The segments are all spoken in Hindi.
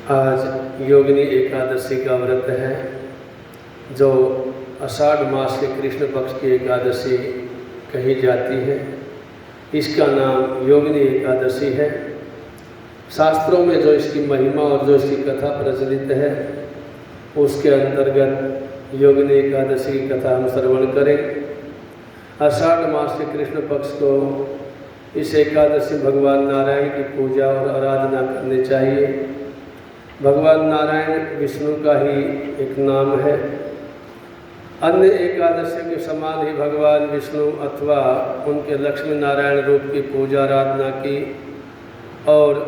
आज योगिनी एकादशी का व्रत है, जो आषाढ़ मास के कृष्ण पक्ष की एकादशी कही जाती है। इसका नाम योगिनी एकादशी है। शास्त्रों में जो इसकी महिमा और जो इसकी कथा प्रचलित है, उसके अंतर्गत योगिनी एकादशी की कथा हम श्रवण करें। आषाढ़ मास के कृष्ण पक्ष को इस एकादशी भगवान नारायण की पूजा और आराधना करनी चाहिए। भगवान नारायण विष्णु का ही एक नाम है। अन्य एकादशी के समान ही भगवान विष्णु अथवा उनके लक्ष्मी नारायण रूप की पूजा आराधना की और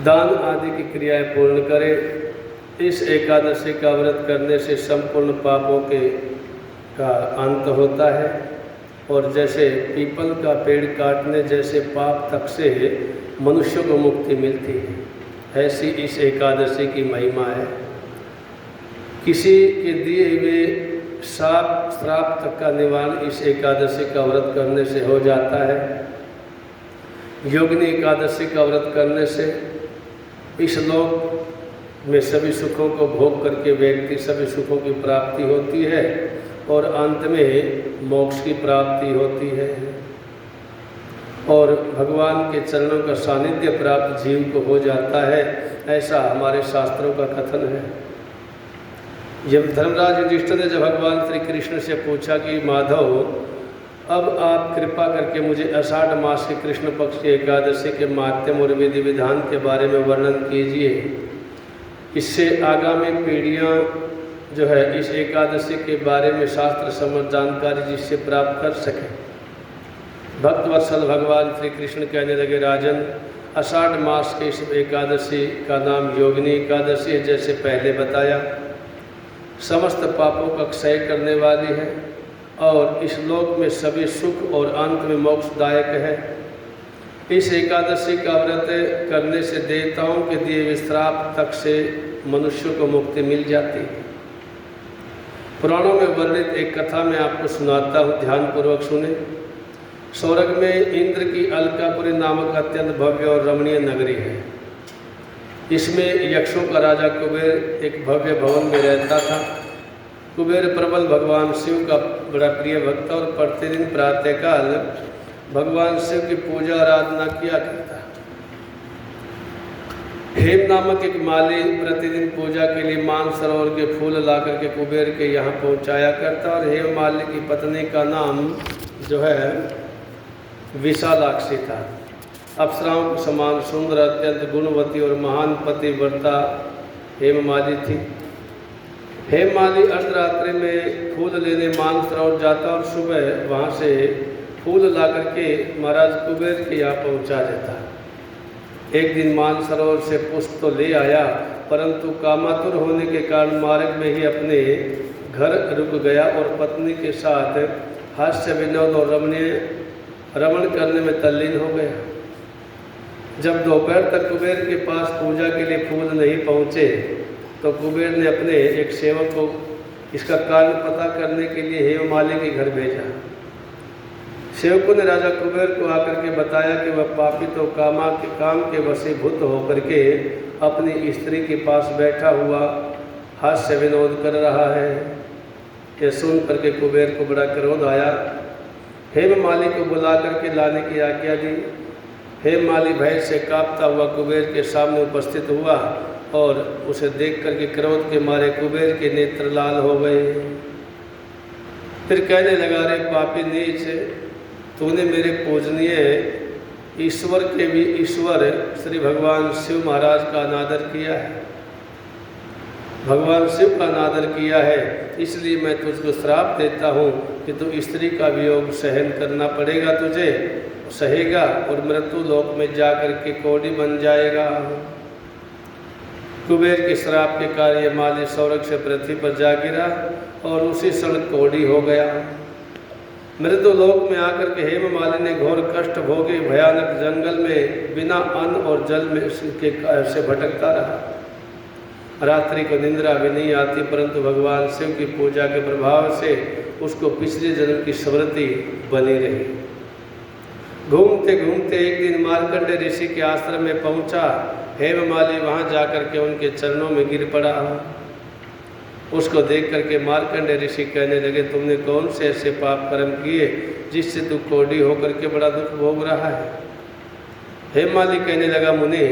दान आदि की क्रियाएं पूर्ण करें। इस एकादशी का व्रत करने से संपूर्ण पापों का अंत होता है और जैसे पीपल का पेड़ काटने जैसे पाप तक से मनुष्य को मुक्ति मिलती है, ऐसी इस एकादशी की महिमा है। किसी के दिए हुए श्राप तक का निवारण इस एकादशी का व्रत करने से हो जाता है। योगिनी एकादशी का व्रत करने से इस लोक में सभी सुखों को भोग करके व्यक्ति सभी सुखों की प्राप्ति होती है और अंत में मोक्ष की प्राप्ति होती है और भगवान के चरणों का सानिध्य प्राप्त जीव को हो जाता है। ऐसा हमारे शास्त्रों का कथन है। जब धर्मराज युधिष्ठिर ने जब भगवान श्री कृष्ण से पूछा कि माधव, अब आप कृपा करके मुझे आषाढ़ मास के कृष्ण पक्ष की एकादशी के माध्यम और विधि विधान के बारे में वर्णन कीजिए, इससे आगामी पीढ़ियाँ जो है इस एकादशी के बारे में शास्त्र समझ जानकारी जिससे प्राप्त कर सकें। भक्तवत्सल भगवान श्री कृष्ण कहने लगे, राजन, आषाढ़ मास के इस एकादशी का नाम योगिनी एकादशी है। जैसे पहले बताया, समस्त पापों का क्षय करने वाली है और इस लोक में सभी सुख और अंत में मोक्षदायक है। इस एकादशी का व्रत करने से देवताओं के दिए हुए श्राप तक से मनुष्य को मुक्ति मिल जाती है। पुराणों में वर्णित एक कथा मैं आपको सुनाता हूँ, ध्यानपूर्वक सुने। स्वर्ग में इंद्र की अलकापुरी नामक अत्यंत भव्य और रमणीय नगरी है। इसमें यक्षों का राजा कुबेर एक भव्य भवन में रहता था। कुबेर प्रबल भगवान शिव का बड़ा प्रिय भक्त और प्रतिदिन प्रातःकाल भगवान शिव की पूजा आराधना किया करता। हेम नामक एक माली प्रतिदिन पूजा के लिए मानसरोवर के फूल लाकर के कुबेर के यहाँ पहुँचाया करता और हेम माली की पत्नी का नाम जो है विशालाक्षी था। अप्सराओं के समान सुंदर, अत्यंत गुणवती और महान पतिव्रता हेममाली थी। हेममाली अर्धरात्रि में फूल लेने मानसरोवर जाता और सुबह वहाँ से फूल ला करके महाराज कुबेर के यहाँ पहुँचा देता। एक दिन मानसरोवर से पुष्प तो ले आया, परंतु कामातुर होने के कारण मार्ग में ही अपने घर रुक गया और पत्नी के साथ हास्य विनोद और रमण करने में तल्लीन हो गया। जब दोपहर तक कुबेर के पास पूजा के लिए फूल नहीं पहुँचे तो कुबेर ने अपने एक सेवक को इसका कारण पता करने के लिए हेममाली के घर भेजा। सेवकों ने राजा कुबेर को आकर के बताया कि वह पापी तो काम के वशीभूत होकर के अपनी स्त्री के पास बैठा हुआ हास्य विनोद कर रहा है। यह सुन करके कुबेर को बड़ा क्रोध आया। हेममाली को बुला करके लाने की आज्ञा दी। हेममाली भय से कांपता हुआ कुबेर के सामने उपस्थित हुआ और उसे देख करके क्रोध के मारे कुबेर के नेत्र लाल हो गए। फिर कहने लगा, रे पापी नीच, तूने मेरे पूजनीय ईश्वर के भी ईश्वर श्री भगवान शिव महाराज का अनादर किया है। भगवान शिव का अनादर किया है, इसलिए मैं तुझको श्राप देता हूँ कि तू स्त्री का वियोग सहन करना पड़ेगा तुझे, सहेगा और मृत्यु लोक में जाकर के कोढ़ी बन जाएगा। कुबेर के श्राप के कारण माली स्वर्ग से पृथ्वी पर जा गिरा और उसी क्षण कोढ़ी हो गया। मृत्यु लोक में आकर के हेममाली ने घोर कष्ट भोगे भयानक जंगल में बिना अन्न और जल में से भटकता रहा। रात्रि को निंद्रा भी नहीं आती, परंतु भगवान शिव की पूजा के प्रभाव से उसको पिछले जन्म की स्मृति बनी रही। घूमते घूमते एक दिन मार्कंडे ऋषि के आश्रम में पहुंचा। हेममाली वहां जाकर के उनके चरणों में गिर पड़ा। उसको देख करके मार्कंडे ऋषि कहने लगे, तुमने कौन से ऐसे पाप कर्म किए जिससे तू कोढ़ी होकर के बड़ा दुख भोग रहा है। हेममाली कहने लगा, मुनि,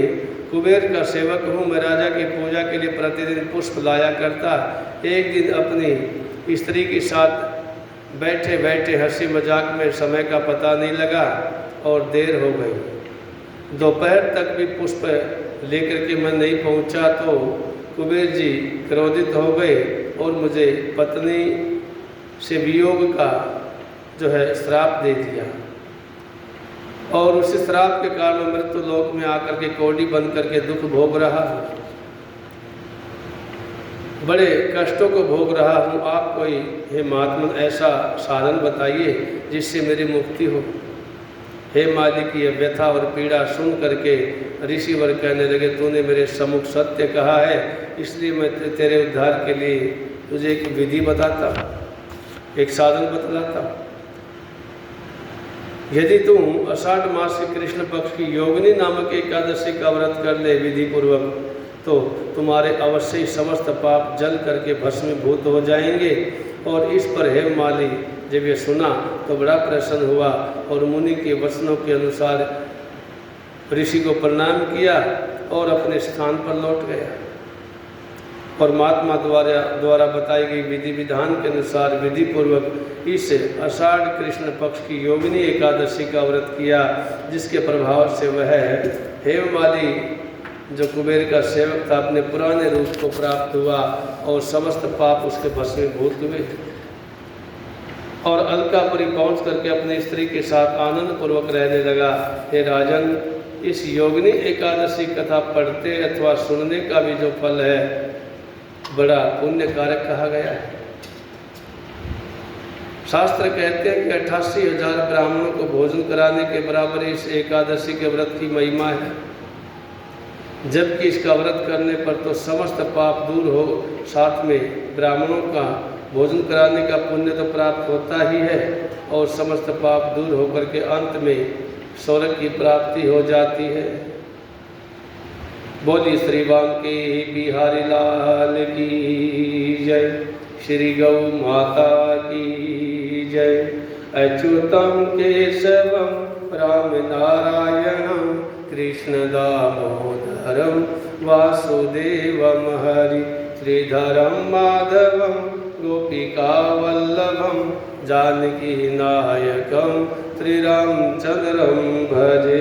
कुबेर का सेवक हूँ, मैं राजा की पूजा के लिए प्रतिदिन पुष्प लाया करता। एक दिन अपनी स्त्री के साथ बैठे बैठे हंसी मजाक में समय का पता नहीं लगा और देर हो गई। दोपहर तक भी पुष्प लेकर के मैं नहीं पहुंचा तो कुबेर जी क्रोधित हो गए और मुझे पत्नी से वियोग का जो है श्राप दे दिया। और उस श्राप के कारण मृत्यु लोक में आकर के कोढ़ी बन करके दुख भोग रहा हूँ, बड़े कष्टों को भोग रहा हूँ। आप कोई हे महात्मन ऐसा साधन बताइए जिससे मेरी मुक्ति हो। हे माली की यह व्यथा और पीड़ा सुन करके ऋषिवर कहने लगे, तूने मेरे सम्मुख सत्य कहा है, इसलिए मैं तेरे उद्धार के लिए तुझे एक विधि बताता, एक साधन बतलाता। यदि तुम आषाढ़ मास के कृष्ण पक्ष की योगिनी नामक एकादशी का व्रत कर ले विधि पूर्वक, तो तुम्हारे अवश्य ही समस्त पाप जल करके भस्मीभूत हो जाएंगे। और इस पर हेममाली जब ये सुना तो बड़ा प्रसन्न हुआ और मुनि के वचनों के अनुसार ऋषि को प्रणाम किया और अपने स्थान पर लौट गया। और महात्मा द्वारा बताई गई विधि विधान के अनुसार विधि पूर्वक इस आषाढ़ कृष्ण पक्ष की योगिनी एकादशी का व्रत किया, जिसके प्रभाव से वह हेममाली जो कुबेर का सेवक था अपने पुराने रूप को प्राप्त हुआ और समस्त पाप उसके भस्मीभूत हुए। और अलकापुरी पहुँच करके अपनी स्त्री के साथ आनंद पूर्वक रहने लगा। हे राजन, इस योगिनी एकादशी कथा पढ़ते अथवा सुनने का भी जो फल है बड़ा पुण्य कारक कहा गया है। शास्त्र कहते हैं कि 88,000 ब्राह्मणों को भोजन कराने के बराबर इस एकादशी के व्रत की महिमा है। जबकि इसका व्रत करने पर तो समस्त पाप दूर हो, साथ में ब्राह्मणों का भोजन कराने का पुण्य तो प्राप्त होता ही है और समस्त पाप दूर होकर के अंत में स्वर्ग की प्राप्ति हो जाती है। बोली श्री बांके बिहारी लाल की जय, श्री गौ माता की जय। अच्युतम केशवम राम नारायणम कृष्ण दामोदरम वासुदेवम हरि, श्रीधरम माधवम गोपिका वल्लभम जानकी नायकम श्रीरामचंद्रम भजे।